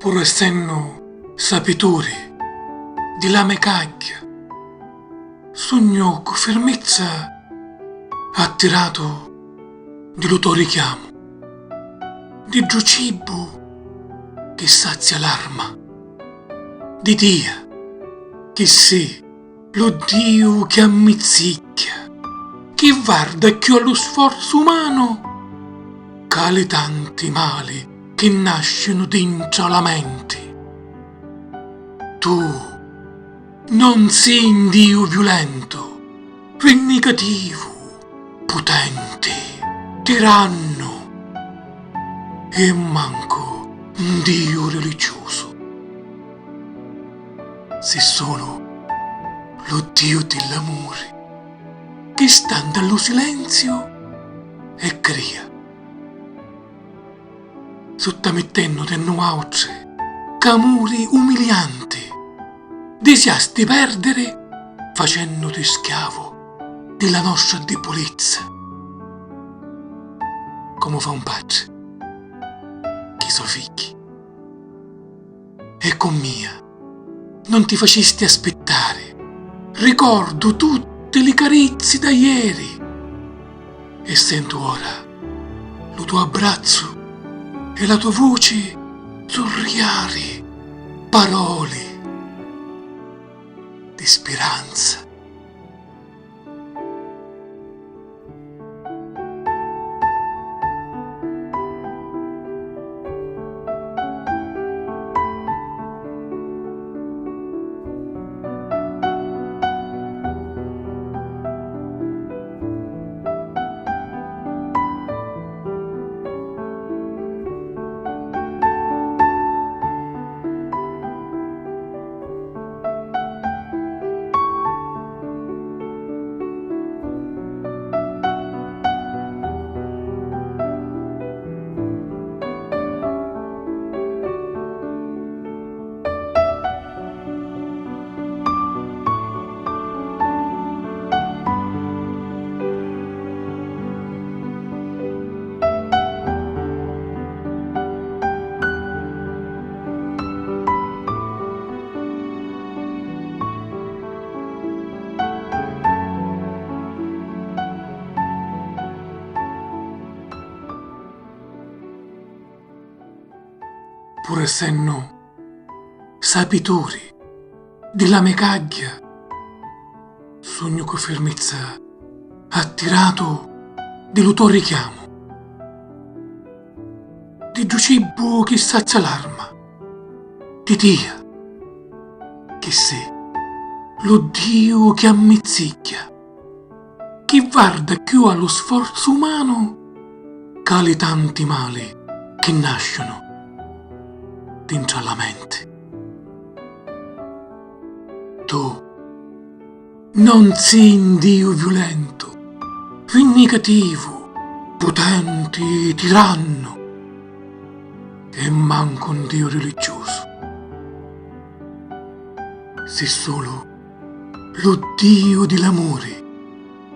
pur essendo sapitore di lame caglia, sogno con fermezza attirato di lo tuo richiamo, di giù cibo che sazia l'arma, di dia che sì, lo Dio che ammizzicchia, che guarda più allo sforzo umano, cali tanti mali che nascono dentro la mente. Tu non sei un Dio violento, vengativo, potente, tiranno e manco un Dio religioso. Sei solo lo Dio dell'amore che sta dallo silenzio e crea, sottomettendo te nuauce camuri umilianti, desiasti perdere facendoti schiavo della nostra debolezza, come fa un padre che i suoi figli. E con mia non ti facesti aspettare, ricordo tutte le carezze da ieri e sento ora lo tuo abbraccio e la tua voce sorriare parole di speranza. Pur essendo sapitore di lame caglia, sogno con fermezza attirato dello tuo richiamo, di giù cibo che sazia l'arma, di dia che sei lo Dio che ammizzicchia, che guarda più allo sforzo umano cali tanti mali che nascono dentro la mente. Tu non sei un Dio violento, vengativo, potente, tiranno e manco un Dio religioso. Sei solo lo Dio dell'amore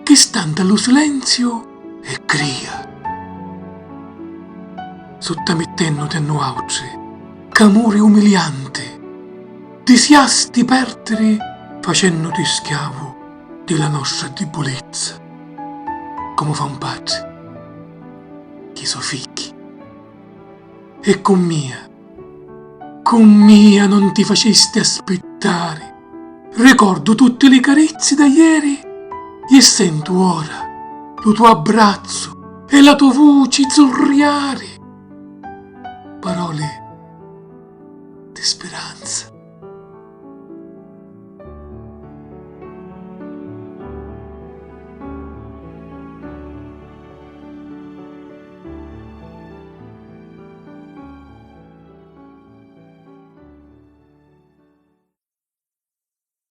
che sta dallo silenzio e crea, sottomettendo te nuauce camore umiliante, desiasti perdere facendoti schiavo della nostra debolezza, come fa un padre che i suoi figli. E con mia non ti facesti aspettare, ricordo tutte le carezze da ieri e sento ora lo tuo abbraccio e la tua voce sorriare parole